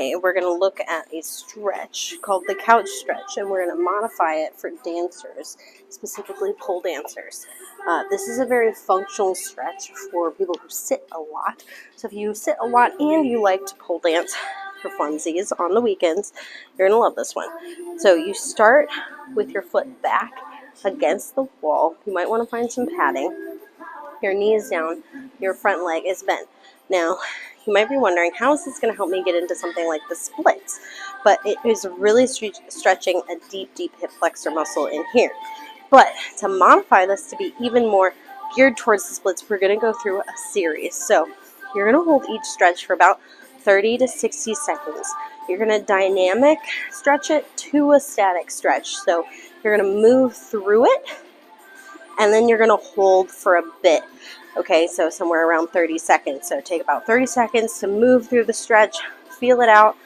today we're going to look at a stretch called the couch stretch, and we're going to modify it for dancers, specifically pole dancers. This is a very functional stretch for people who sit a lot. So if you sit a lot and you like to pole dance for funsies on the weekends, you're going to love this one. So you start with your foot back against the wall. You might want to find some padding. Your knee is down, your front leg is bent. Now, you might be wondering, how is this going to help me get into something like the splits? But it is really stretching a deep, deep hip flexor muscle in here. But to modify this to be even more geared towards the splits, we're going to go through a series. So you're going to hold each stretch for about 30 to 60 seconds. You're going to dynamic stretch it to a static stretch. So you're going to move through it, and then you're going to hold for a bit. Okay, so somewhere around 30 seconds. So take about 30 seconds to move through the stretch, feel it out,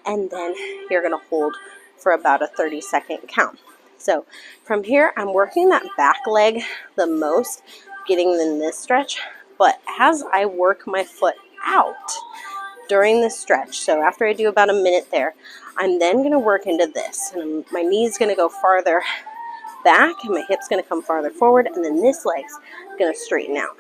and then you're going to hold for about a 30-second count. So from here, I'm working that back leg the most, getting in this stretch. But as I work my foot out during this stretch, so after I do about a minute there, I'm then going to work into this. And my knee's going to go farther back, and my hip's going to come farther forward, and then this leg's going to straighten out.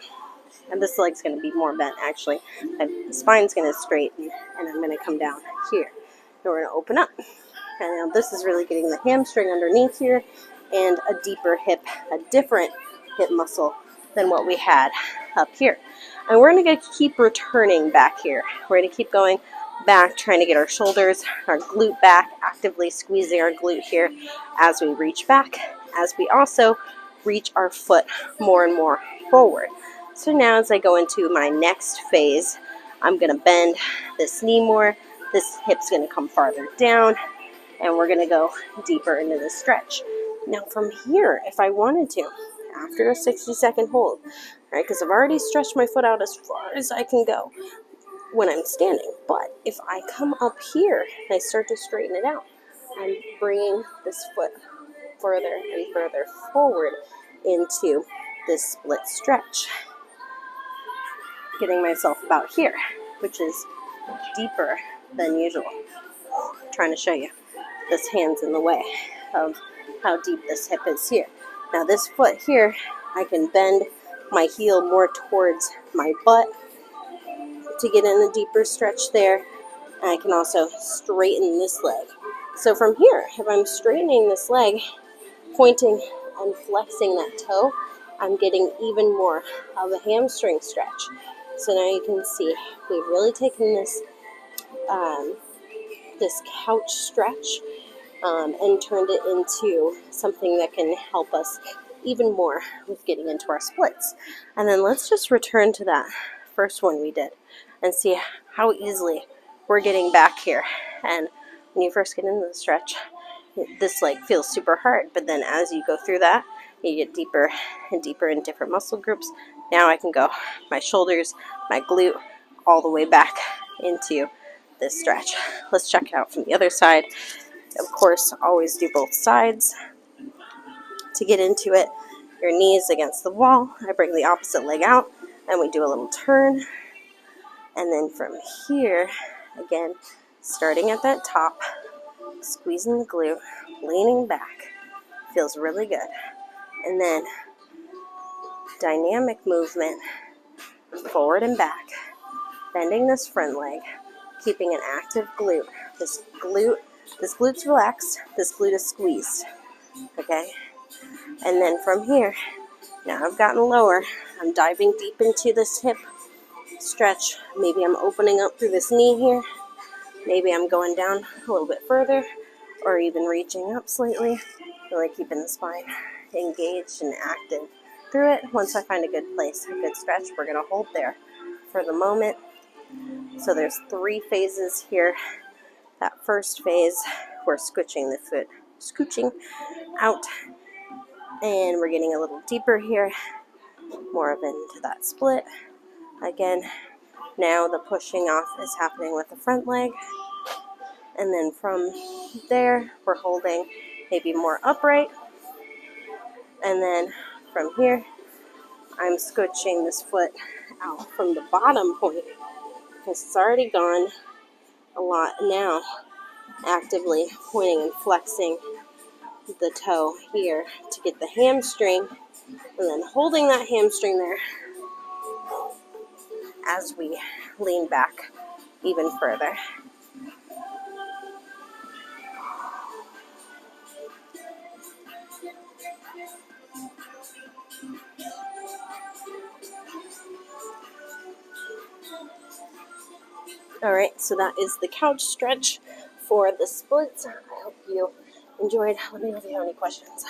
And this leg's going to be more bent, actually. And the spine's going to straighten, and I'm going to come down here. And we're going to open up. And now this is really getting the hamstring underneath here and a deeper hip, a different hip muscle than what we had up here. And we're going to keep returning back here. We're going to keep going back, trying to get our shoulders, our glute back, actively squeezing our glute here as we reach back, as we also reach our foot more and more forward. So now as I go into my next phase, I'm going to bend this knee more, this hip's going to come farther down, and we're going to go deeper into the stretch. Now from here, if I wanted to, after a 60-second hold, right, because I've already stretched my foot out as far as I can go when I'm standing, but if I come up here and I start to straighten it out, I'm bringing this foot further and further forward into this split stretch, getting myself about here, which is deeper than usual. Trying to show you, this hand's in the way of how deep this hip is here. Now this foot here, I can bend my heel more towards my butt to get in the deeper stretch there, and I can also straighten this leg. So from here, if I'm straightening this leg, pointing and flexing that toe, I'm getting even more of a hamstring stretch. So now you can see we've really taken this this couch stretch and turned it into something that can help us even more with getting into our splits. And then let's just return to that first one we did and see how easily we're getting back here. And when you first get into the stretch, this leg feels super hard, but then as you go through that, you get deeper and deeper in different muscle groups. Now I can go my shoulders, my glute, all the way back into this stretch. Let's check it out from the other side. Of course, always do both sides. To get into it, your knees against the wall. I bring the opposite leg out, and we do a little turn. And then from here, again, starting at that top, squeezing the glute, leaning back. Feels really good. And then dynamic movement, forward and back, bending this front leg, keeping an active glute. This glute's relaxed, this glute is squeezed, okay? And then from here, now I've gotten lower, I'm diving deep into this hip stretch. Maybe I'm opening up through this knee here. Maybe I'm going down a little bit further, or even reaching up slightly, really keeping the spine engaged and active through it. Once I find a good place, a good stretch, we're going to hold there for the moment. So there's 3 phases here. That first phase, we're scooching the foot, scooching out, and we're getting a little deeper here, more of into that split. Again, now the pushing off is happening with the front leg, and then from there, we're holding maybe more upright, and then from here, I'm scooching this foot out from the bottom point, because it's already gone a lot now, actively pointing and flexing the toe here to get the hamstring, and then holding that hamstring there as we lean back even further. All right, so that is the couch stretch for the splits. I hope you enjoyed. Let me know if you have any questions.